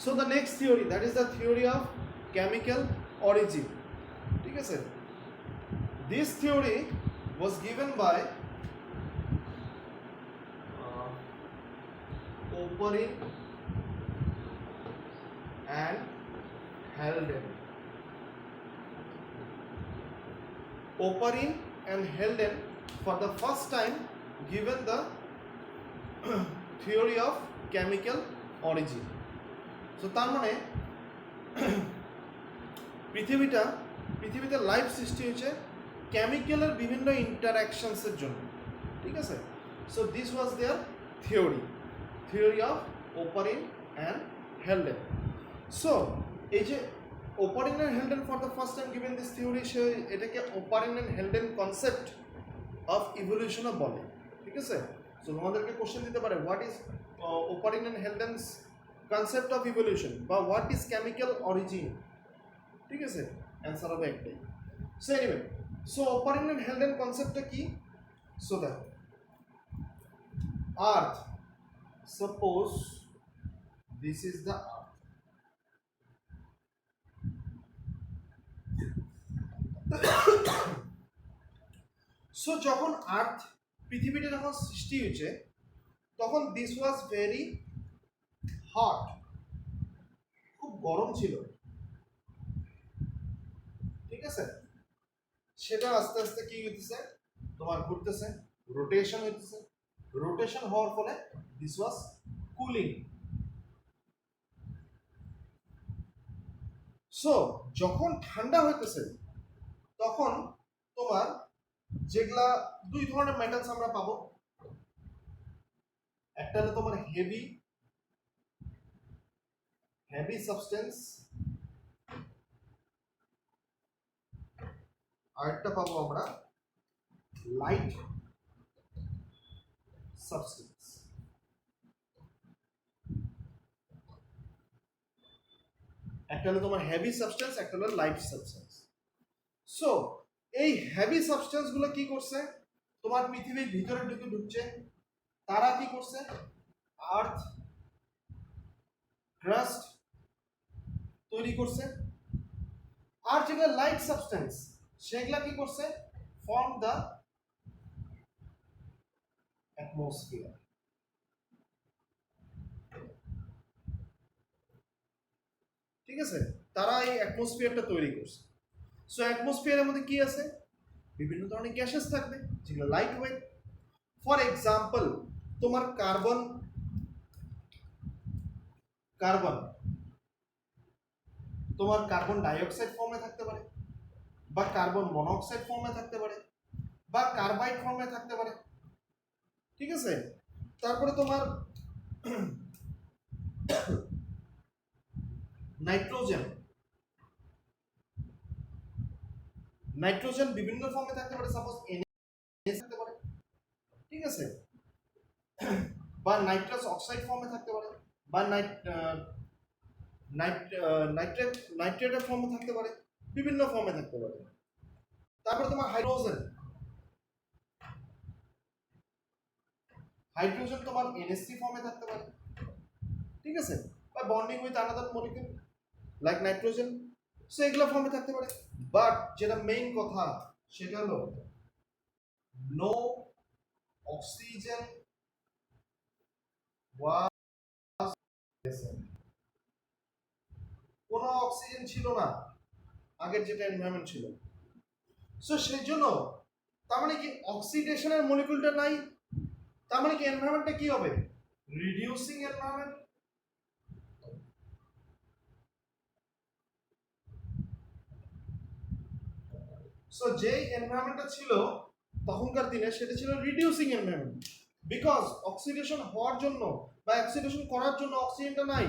So the next theory, that is the theory of chemical origin. ঠিক আছে? This theory was given by Oparin and Halden. Oparin and Halden for the first time given the theory of chemical origin. So তার মানে পৃথিবীতে life সৃষ্টি হয়েছে কেমিক্যালের বিভিন্ন ইন্টারঅ্যাকশনসের জন্য, ঠিক আছে? So this was their theory of Oparin and Haldane. So এই যে Oparin and Haldane for the first time given this theory, সে এটাকে Oparin and Haldane concept of ইভলিউশনও বলে, ঠিক আছে? সো তোমাদেরকে কোশ্চেন দিতে পারে what is Oparin and Haldane's concept of evolution বা হোয়াট ইজ কেমিক্যাল অরিজিন, ঠিক আছে? অ্যান্সার হবে একটাই। So anyway, so Oparin and Haldane কনসেপ্টটা কি? So that earth, suppose this is the earth, so যখন আর্থ পৃথিবীটা যখন সৃষ্টি হয়েছে তখন দিস ওয়াজ ভেরি হট, খুব গরম ছিল, ঠিক আছে? সেটা আস্তে আস্তে কি হইতেছে, তোমার ঘুরতেছে, রোটেশন হইতেছে, রোটেশন হওয়ার ফলে দিস ওয়াজ কুলিং। সো যখন ঠান্ডা হইতেছে তখন তোমার যেগুলা দুই ধরনের মেটালস আমরা পাবো, একটা হলো তোমার হেভি সাবস্টেন্স, আর একটা পাবো আমরা লাইট সাবস্টেন্স। একটা হলো তোমার হেভি সাবস্টেন্স, একটা হলো লাইট সাবস্টেন্স। সো এই হেভি সাবস্টেন্স গুলো কি করছে, তোমার পৃথিবীর ভিতরে ঢুকছে, তারা কি করছে, আর্থ ক্রাস্ট তৈরি করছে। আর যেগুলো লাইট সাবস্টেন্স সেগুলা কি করছে, ফর্ম দ্য অ্যাটমসফিয়ার। ঠিক আছে, তারা এই অ্যাটমসফিয়ারটা তৈরি করছে। সো অ্যাটমসফিয়ারের মধ্যে কি আছে, বিভিন্ন ধরনের গ্যাসেস থাকবে যেগুলো লাইট ওয়েট। ফর এক্সাম্পল তোমার কার্বন তোমার কার্বন ডাইঅক্সাইড ফর্মে থাকতে পারে, বা কার্বন মনোক্সাইড ফর্মে থাকতে পারে, বা কার্বাইড ফর্মে থাকতে পারে, ঠিক আছে? তারপরে তোমার নাইট্রোজেন বিভিন্ন ফর্মে থাকতে পারে, সাপোজ NH থাকতে পারে, ঠিক আছে? বা নাইট্রাস অক্সাইড ফর্মে থাকতে পারে, বা নাইট্রেটের ফর্মে থাকতে পারে, বিভিন্ন ফর্মে থাকতে পারে। তারপরে তোমার হাইড্রোজেন তোমার NH3 ফর্মে থাকতে পারে, ঠিক আছে? বা bonding with another molecule like nitrogen, so এগুলো ফর্মে থাকতে পারে। বাট যেটা মেইন কথা সেটা হলো নো অক্সিজেন ওয়াজ প্রেজেন্ট। কোনো অক্সিজেন ছিল না আগের যেটা এনভায়রনমেন্ট ছিল। সো সেই জন্য তার মানে কি অক্সিডেশনের মলিকিউলটা নাই, তার মানে কি এনভায়রনমেন্টটা কি হবে, রিডিউসিং এনভায়রনমেন্ট। সো যে এনভায়রনমেন্টটা ছিল তখনকার দিনে সেটা ছিল রিডিউসিং এনভায়রনমেন্ট, বিকজ অক্সিডেশন হওয়ার জন্য বা অক্সিডেশন করার জন্য অক্সিজেনটা নাই,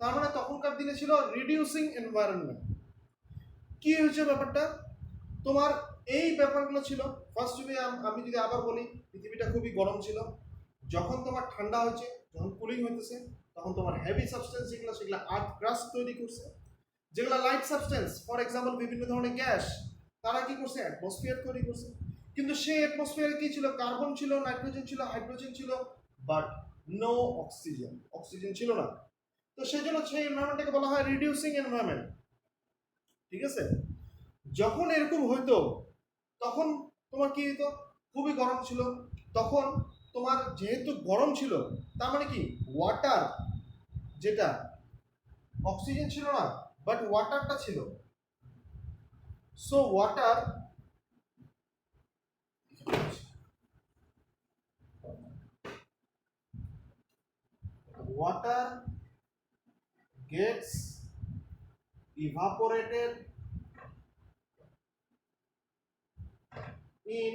তার মানে তখনকার দিনে ছিল রিডিউসিং এনভায়রনমেন্ট। কি হয়েছে ব্যাপারটা, তোমার এই ব্যাপারগুলো ছিল। ফার্স্ট আমি যদি আবার বলি, পৃথিবীটা খুবই গরম ছিল, যখন তোমার ঠান্ডা হয়েছে, যখন কুলিং হইতেছে, তখন তোমার হেভি সাবস্টেন্স যেগুলো সেগুলো আর্থ ক্রাস্ট তৈরি করছে। যেগুলো লাইট সাবস্টেন্স ফর এক্সাম্পল বিভিন্ন ধরনের গ্যাস, তারা কি করছে, অ্যাটমসফিয়ার তৈরি করছে। কিন্তু সেই অ্যাটমসফিয়ারে কি ছিল, কার্বন ছিল, নাইট্রোজেন ছিল, হাইড্রোজেন ছিল, বাট নো অক্সিজেন ছিল না। তো সেই জন্য সেই এনভায়রনমেন্টটাকে বলা হয় রিডিউসিং এনভায়রনমেন্ট। ঠিক আছে, যখন এরকম হইতো তখন তোমার কি হতো, খুবই গরম ছিল, তখন তোমার যেহেতু গরম ছিল তার মানে কি ওয়াটার, যেটা অক্সিজেন ছিল না বাট ওয়াটারটা ছিল, so water gets evaporated in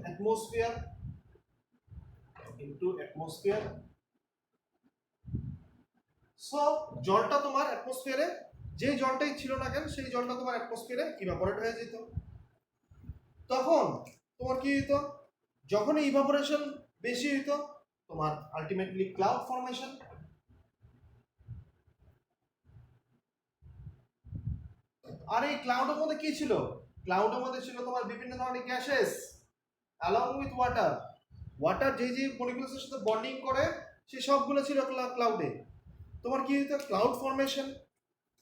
atmosphere into atmosphere. So জলটা তোমার অ্যাটমসফিয়ারে, যে জলটাই ছিল না কেন সেই জলটা তোমার অ্যাটমসফিয়ারে ইভাপোরেট হয়ে যেত। তখন তোমার কি হতো, যখন ইভাপোরেশন বেশি হইতো তোমার আলটিমেটলি ক্লাউড ফর্মেশন। আর এই ক্লাউডের মধ্যে কি ছিল, ক্লাউডের মধ্যে ছিল তোমার বিভিন্ন ধরনের gases along with water. Water যে যে মলিকুলসের সাথে বন্ডিং করে সেই সবগুলো ছিল ক্লাউডে। তোমার কি হতো, ক্লাউড ফর্মেশন।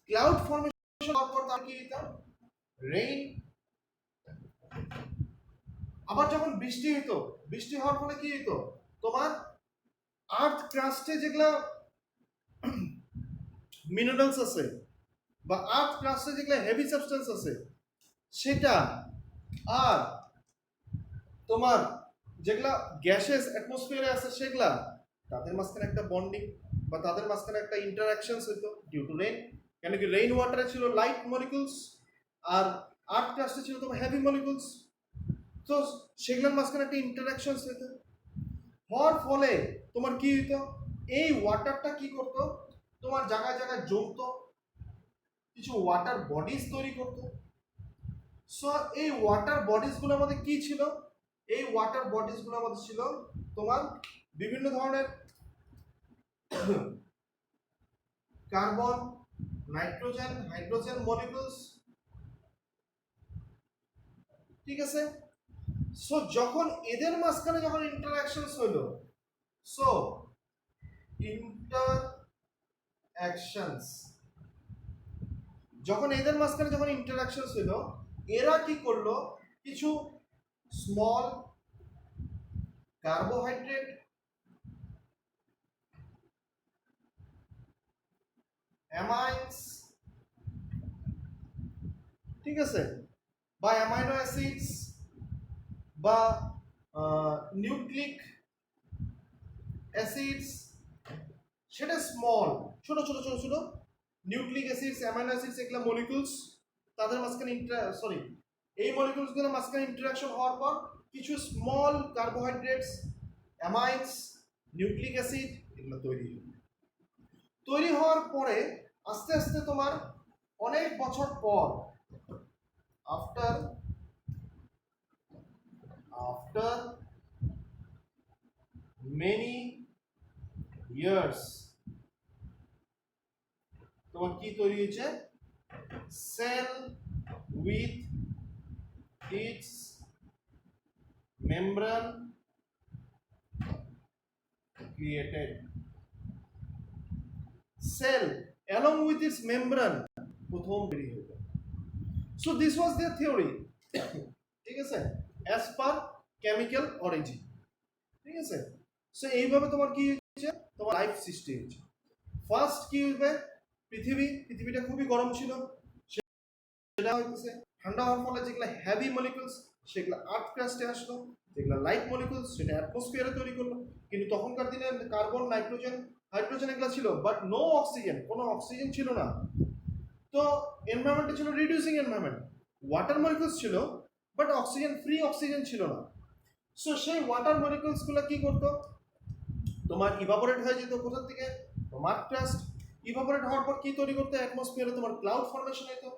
ক্লাউড ফর্মেশন হওয়ার পর তার কি হতো, রেইন। আবার যখন বৃষ্টি হতো, বৃষ্টি হওয়ার ফলে কি হতো, তোমার আর্থ ক্রাস্টে যেগুলা মিনারেলস আছে বা আর্থ ক্রাস্টে যেগুলা হেভি সাবস্টেন্স আছে সেটা, আর তোমার যেগুলা গ্যাসেস অ্যাটমসফিয়ারে আছে সেগুলা, তাদের মাঝখানে একটা বন্ডিং বা তাদের মাঝখানে একটা ইন্টারাকশনস হইতো ডিউ টু রেইন। কেন কি রেইন ওয়াটারে ছিল লাইট মলিকুলস আর আর্থ ক্রাস্টে ছিল তোমার হেভি মলিকুলস, তো সেগুলোর মাঝখানে একটা ইন্টারাকশনস হইতো। হওয়ার ফলে তোমার কি হইতো, এই ওয়াটারটা কি করতো, তোমার জায়গায় জায়গায় জমতো, কিছু ওয়াটার বডিজ তৈরি করতো। সো এই ওয়াটার বডিজগুলোর মধ্যে কি ছিল, এই ওয়াটার বডিজগুলোর মধ্যে ছিল তোমার বিভিন্ন ধরনের কার্বন, নাইট্রোজেন, হাইড্রোজেন মলিকুলস। ঠিক আছে, সো যখন এদের মাঝখানে যখন ইন্টারঅ্যাকশনস হইলো, সো ইন্টারঅ্যাকশনস, যখন এদের মাঝখানে যখন ইন্টারঅ্যাকশনস হইলো, এরা কি করলো, কিছু স্মল কার্বোহাইড্রেট, অ্যামাইনস, ঠিক আছে, বা অ্যামাইনো অ্যাসিডস বা নিউক্লিক অ্যাসিডস, সেটা স্মল ছোট ছোট ছোট ছোট নিউক্লিক অ্যাসিডস, অ্যামাইনো অ্যাসিডস, এগুলো মলিকুলস, তাদের মাঝখানে এই মলিকুলসগুলোর মাঝখানে ইন্টারাকশন হওয়ার পর কিছু স্মল কার্বোহাইড্রেটস, অ্যামাইনস, নিউক্লিক অ্যাসিড এগুলো তৈরি হওয়ার পরে আস্তে আস্তে তোমার অনেক বছর পর, আফটার মেনি ইয়ার্স, তোমার কি তৈরি হয়েছে, cell with its membrane created. Cell along with its membrane প্রথম বেরিয়ে হলো। So this was their theory, ঠিক আছে, as per chemical origin, ঠিক আছে। সো এইভাবে তোমার কি হয়েছে, তোমার লাইফ সৃষ্টি হয়েছে। ফার্স্ট কি হবে, পৃথিবীটা খুবই গরম ছিল, সেটা হইতেছে ঠান্ডা হওয়ার ফলে যেগুলো হেভি মলিকুলস সেগুলো আর্থ ক্রাস্টে আসলো, যেগুলো লাইট মলিকুলস সেটা অ্যাটমসফিয়ারে তৈরি করলো। কিন্তু তখনকার দিনে কার্বন, নাইট্রোজেন, হাইড্রোজেন এগুলো ছিল, বাট নো অক্সিজেন, কোনো অক্সিজেন ছিল না। তো এনভায়রনমেন্টটা ছিল রিডিউসিং এনভায়রনমেন্ট, ওয়াটার মলিকুলস ছিল বাট অক্সিজেন, ফ্রি অক্সিজেন ছিল না। সো সেই ওয়াটার মলিকুলসগুলো কি করতো, তোমার ইভাপোরেট হয়ে যেত কোথা থেকে, তোমার ক্রাস্ট। ইভাপোরেট হওয়ার পর কি তৈরি করতো, অ্যাটমসফিয়ারে তোমার ক্লাউড ফর্মেশন হতো।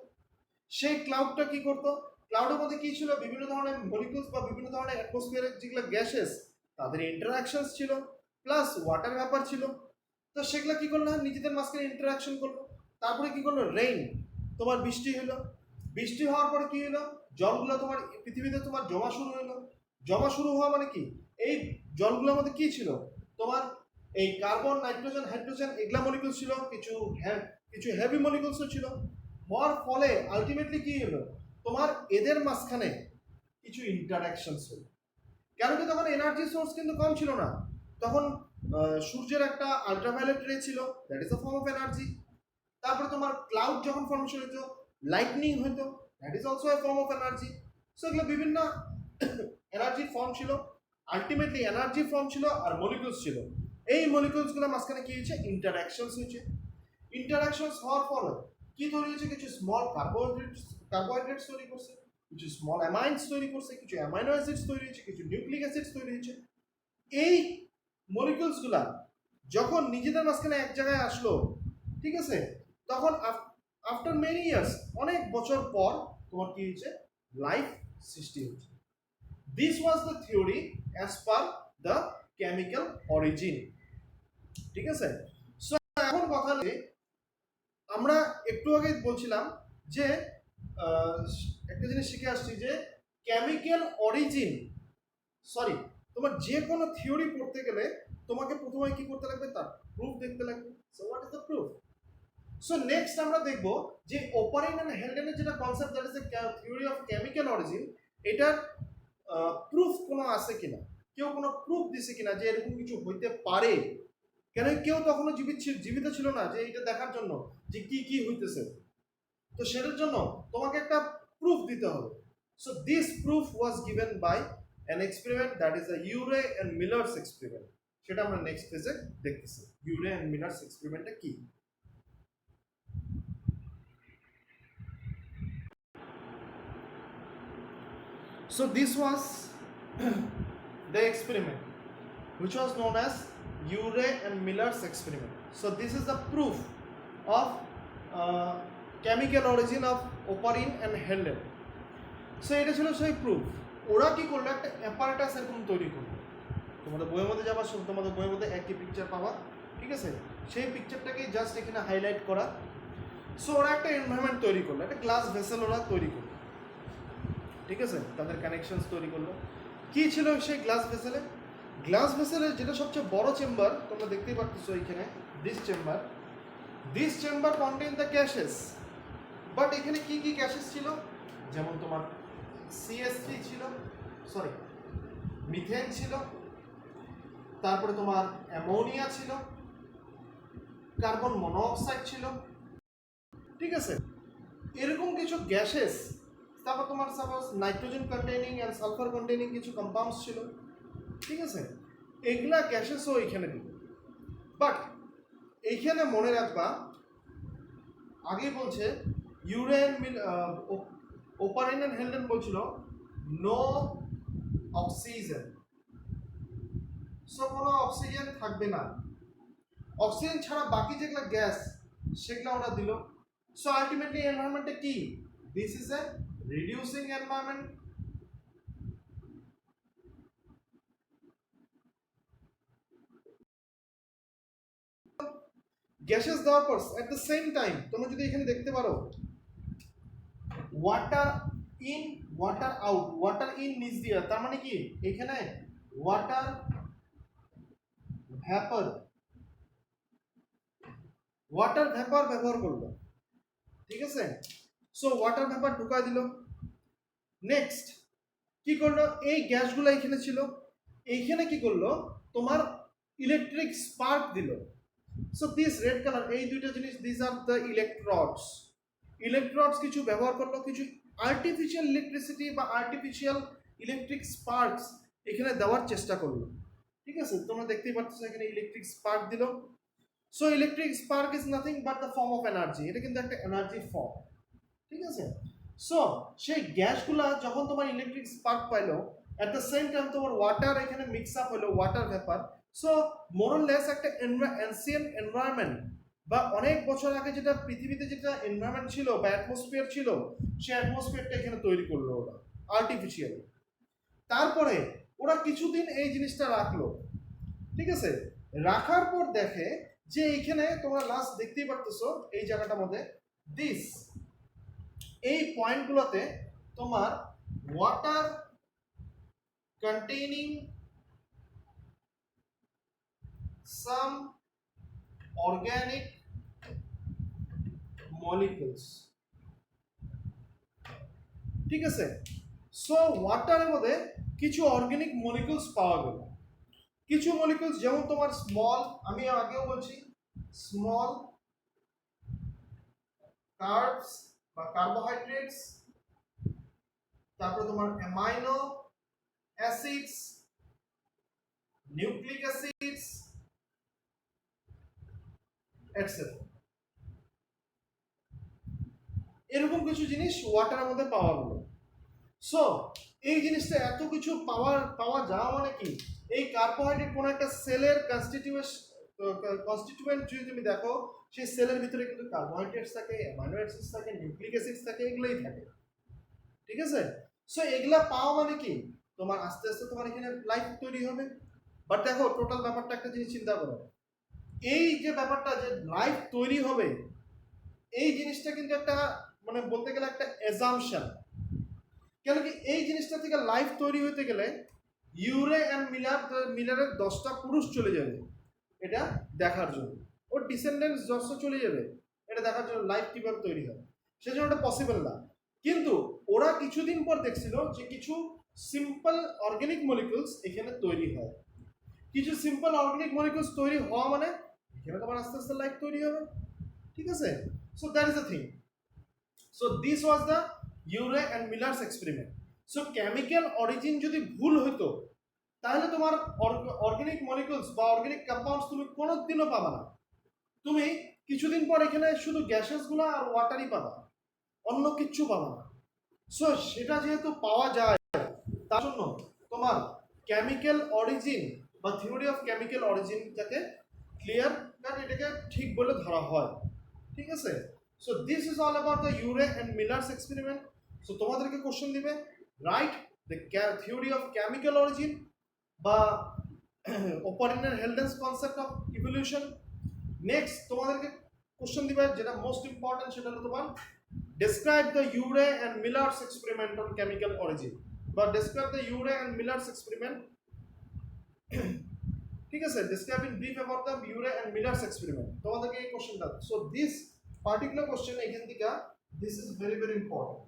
সেই ক্লাউডটা কি করতো, ক্লাউডের মধ্যে কি ছিল, বিভিন্ন ধরনের মলিকুলস বা বিভিন্ন ধরনের অ্যাটমসফিয়ারের যেগুলো গ্যাসেস তাদের ইন্টারাকশনস ছিল, প্লাস ওয়াটার ভ্যাপার ছিল। তো সেগুলো কি করলো, নিজেদের মাঝখানে ইন্টারাকশন করলো, তারপরে কি করলো, রেইন, তোমার বৃষ্টি হলো। বৃষ্টি হওয়ার পরে কি হলো, জলগুলো তোমার পৃথিবীতে তোমার জমা শুরু হলো। জমা শুরু হওয়া মানে কি, এই জলগুলোর মধ্যে কি ছিল, তোমার এই কার্বন, নাইট্রোজেন, হাইড্রোজেন এগুলা মলিকুল ছিল, কিছু হেভি মলিকুলসও ছিল। হওয়ার ফলে আলটিমেটলি কি হলো, তোমার এদের মাঝখানে কিছু ইন্টারঅ্যাকশনস হলো। কেন কি তখন এনার্জি সোর্স কিন্তু কম ছিল না, তখন সূর্যের একটা আল্ট্রাভায়োলেট রে ছিল, that is a form of energy. তারপরে তোমার ক্লাউড যখন ফর্মেশন হতো, লাইটনিং হতো, that is also a form of energy. So এগুলো বিভিন্ন এনার্জির ফর্ম ছিল। আলটিমেটলি এনার্জি ফর্ম ছিল আর মলিকুলস ছিল। এই মলিকুলসগুলো মাঝখানে কি হয়েছে, ইন্টারঅ্যাকশনস হয়েছে। ইন্টারঅ্যাকশনস হওয়ার ফলে কি তৈরি হয়েছে, কিছু স্মল কার্বোহাইড্রেটস তৈরি করছে, কিছু স্মল অ্যামাইনস তৈরি করছে, কিছু অ্যামাইনো অ্যাসিডস তৈরি হয়েছে, কিছু নিউক্লিক অ্যাসিডস তৈরি হয়েছে। এই মলিকুলসগুলা যখন নিজেদের মাঝখানে এক জায়গায় আসলো, ঠিক আছে, তখন আফটার মেনি ইয়ার্স, অনেক বছর পর তোমার কি হয়েছে, লাইফ সৃষ্টি হয়েছে। This was the theory as per the chemical origin. ঠিক আছে, সো এখন কথা যে আমরা একটু আগে বলছিলাম যে একটা জিনিস শিখে আসছি যে কেমিক্যাল অরিজিন, সরি, তোমার যে কোনো থিওরি পড়তে গেলে তোমাকে প্রথমে কি করতে লাগবে, তার প্রুফ দেখতে লাগবে। So what is the proof? So next আমরা দেখব যে ওপারিন এন্ড হেলডেনের যেটা concept, that is the theory of chemical origin, এটার প্রুফ কোনো আছে কিনা, কেউ কোনো প্রুফ দিছে কিনা যে এরকম কিছু হইতে পারে। কেন কেউ তখনো জীবিত ছিল না যে এটা দেখার জন্য যে কি কি হইতেছে। তো সেটার জন্য তোমাকে একটা প্রুফ দিতে হবে। So this proof was given by an experiment, that is the Urey and Miller's experiment. সেটা আমরা নেক্সট পেজে দেখতেছি Urey and Miller's experiment কি। So this was the experiment which was known as Urey and Miller's experiment. So this is the proof of chemical origin of oparin and Helden. So এটা ছিল সেই proof. ওরা কি করলো, একটা apparatus এরকম তৈরি করলো। তোমাদের বইয়ের মধ্যে যাবার সময় তোমাদের বইয়ের মধ্যে একই পিকচার পাবা, ঠিক আছে, সেই পিকচারটাকে জাস্ট এখানে হাইলাইট করা। সো ওরা একটা এনভায়রনমেন্ট তৈরি করলো, একটা গ্লাস ভেসেল ওরা তৈরি করলো, ঠিক আছে, তাদের কানেকশনস তৈরি করলো। কি ছিল সেই গ্লাস ভেসেলে? গ্লাস ভেসেলের যেটা সবচেয়ে বড় চেম্বার, তোমরা দেখতেই পাচ্ছ এখানে, this chamber contain the gases. But এখানে কি কি গ্যাসেস ছিল, যেমন তোমার CH3 ছিল, সরি মিথেন ছিল, তারপরে তোমার অ্যামোনিয়া ছিল, কার্বন মনোঅক্সাইড ছিল, ঠিক আছে, এরকম কিছু গ্যাসেস। তারপর তোমার suppose nitrogen containing and sulphur containing কিছু কম্পাউন্ডস ছিল, ঠিক আছে, এগুলা গ্যাসেসও এখানে দিল। বাট এইখানে মনে রাখবা, আগে বলছে ওপারিন এন্ড হেলডেন বলছিল নো অক্সিজেন। সো কোনো অক্সিজেন থাকবে না, অক্সিজেন ছাড়া বাকি যেগুলো গ্যাস সেগুলো ওরা দিল। সো আলটিমেটলি এনভায়রনমেন্টে কি, this is a reducing environment. Gases দেওয়ার পর এট দ্য সেম টাইম তোমরা যদি এখানে দেখতে পারো water in water out, water in নিচ দিয়ে, তার মানে কি এখানে ওয়াটার ভ্যাপর ব্যবহার করলো, ঠিক আছে। সো ওয়াটার ভ্যাপর ঢুকাই দিল। নেক্সট কি করলো, এই গ্যাসগুলো এখানে ছিল, এইখানে কি করলো, তোমার ইলেকট্রিক স্পার্ক দিল। সো দিস রেড কালার, এই দুইটা জিনিস, দিস আর দ্য ইলেকট্রডস কিছু ব্যবহার করলো, কিছু আর্টিফিশিয়াল ইলেকট্রিসিটি বা আর্টিফিশিয়াল ইলেকট্রিক স্পার্কস এখানে দেওয়ার চেষ্টা করলো, ঠিক আছে। তোমরা দেখতেই পাচ্ছ এখানে ইলেকট্রিক স্পার্ক দিল। So electric spark is nothing but the form of energy, এটা কিন্তু একটা এনার্জি ফর্ম, ঠিক আছে। সো সেই গ্যাসগুলা যখন তোমার ইলেকট্রিক স্পার্ক পাইলো, অ্যাট দ্য সেম টাইম তোমার ওয়াটার এখানে মিক্স আপ হলো, ওয়াটার ভেপার। সো মোরলেস একটা এনসিয়েন্ট এনভায়রনমেন্ট বা অনেক বছর আগে যেটা পৃথিবীতে যেটা এনভায়রনমেন্ট ছিল বা অ্যাটমসফিয়ার ছিল, সেই অ্যাটমসফিয়ারটা এখানে তৈরি করলো ওরা আর্টিফিশিয়ালি। তারপরে ওরা কিছুদিন এই জিনিসটা রাখলো, ঠিক আছে। রাখার পর দেখে যে এইখানে তোমরা লাস্ট দেখতেই পারতেছো এই জায়গাটার মধ্যে দিস, এই পয়েন্টগুলোতে তোমার water containing some organic molecules, ঠিক আছে। সো ওয়াটারের মধ্যে কিছু অর্গানিক মলিকিউলস পাওয়া গেল। কিছু মলিকিউলস যেমন তোমার স্মল, আমি আগেও বলছি স্মল কার্বস বা কার্বোহাইড্রেটস, তারপরে তোমার amino acids, nucleic acids etcetera, এরকম কিছু জিনিস ওয়াটারের মধ্যে পাওয়া গেল। সো এই জিনিসটা এত কিছু পাওয়া যাওয়া মানে কি, এই কার্বোহাইড্রেট কোনো একটা সেলের কনস্টিটিউয়েন্ট যদি তুমি দেখো, সেই সেলের ভিতরে কিন্তু কার্বোহাইড্রেটস থাকে, অ্যামাইনো অ্যাসিডস থাকে, নিউক্লিক অ্যাসিডস থাকে, এগুলোই থাকে, ঠিক আছে। সো এগুলা পাওয়া মানে কি, তোমার আস্তে আস্তে তোমার এখানে লাইফ তৈরি হবে। বাট দেখো টোটাল ব্যাপারটা একটা জিনিস চিন্তা করো, এই যে ব্যাপারটা যে লাইফ তৈরি হবে, এই জিনিসটা কিন্তু একটা মানে বলতে গেলে একটা অ্যাজাম্পশন। কেন কি এই জিনিসটা থেকে লাইফ তৈরি হতে গেলে ইউরে অ্যান্ড মিলারের 10টা পুরুষ চলে যাবে এটা দেখার জন্য, ওর ডিসেন্ডেন্টস 10টা চলে যাবে এটা দেখার জন্য লাইফ কিভাবে তৈরি হয়, সেজন্য এটা পসিবল না। কিন্তু ওরা কিছুদিন পর দেখছিল যে কিছু সিম্পল অর্গানিক মলিকিউলস এখানে তৈরি হয়। কিছু সিম্পল অর্গানিক মলিকিউলস তৈরি হওয়া মানে এখানে তোমার আস্তে আস্তে লাইফ তৈরি হবে, ঠিক আছে। So that is the thing. So this was the Urey and Miller's experiment. So chemical origin যদি ভুল হতো তাহলে তোমার অর্গানিক মলিকিউলস বা অর্গানিক কম্পাউন্ডস তুমি কোনোদিনও পাবা না। তুমি কিছুদিন পর এখানে শুধু গ্যাসেসগুলো আর ওয়াটারই পাবা, অন্য কিচ্ছু পাবা না। সো সেটা যেহেতু পাওয়া যায় তার জন্য তোমার কেমিক্যাল অরিজিন বা থিওরি অফ কেমিক্যাল অরিজিনটাকে ক্লিয়ার কাট এটাকে ঠিক বলে ধরা হয়, ঠিক আছে। So this is all about the Urey and Miller's experiment. So তোমাদেরকে কোশ্চেন দিবে, write the theory of chemical origin বা Oparin and Haldane's concept of evolution. Next তোমাদেরকে কোশ্চেন দিবে যেটা মোস্ট ইম্পর্টেন্ট, সেটা হলো তোমার describe the Urey and Miller's experiment on chemical origin বা describe the Urey and Miller's experiment, ঠিক আছে। describe in brief about the Urey and Miller's experiment, তোমাদেরকে এই কোশ্চেনটা। সো দিস পার্টিকুলার কোশ্চেন এখান থেকে this is very very important,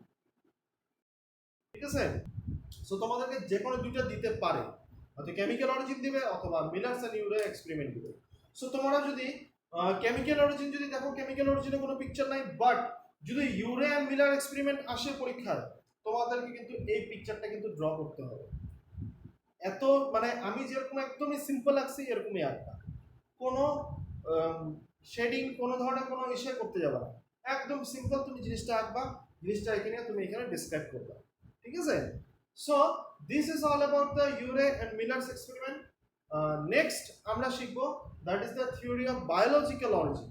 ঠিক আছে। সো তোমাদেরকে যে কোনো দুইটা দিতে পারে, হয়তো কেমিক্যাল অরিজিন দিবে অথবা মিলার্স এন্ড ইউরে এক্সপেরিমেন্ট দিবে। সো তোমরা যদি কেমিক্যাল অরিজিন যদি দেখো, কেমিক্যাল অরিজিনে কোনো পিকচার নাই, বাট যদি ইউরে অ্যান্ড মিলার এক্সপেরিমেন্ট আসে পরীক্ষায়, তোমাদেরকে কিন্তু এই পিকচারটা কিন্তু ড্র করতে হবে। এত মানে আমি যেরকম একদমই সিম্পল আঁকছি এরকমই আঁকবা, কোনো শেডিং কোনো ধরনের কোনো ইসে করতে যাবে না, একদম সিম্পল তুমি জিনিসটা আঁকবা, জিনিসটা এখানে তুমি এখানে ডিসক্রাইব করবা, ঠিক আছে। So this is all about the Urey and Miller's experiment. Next আমরা শিখবো that is the theory of biological origin.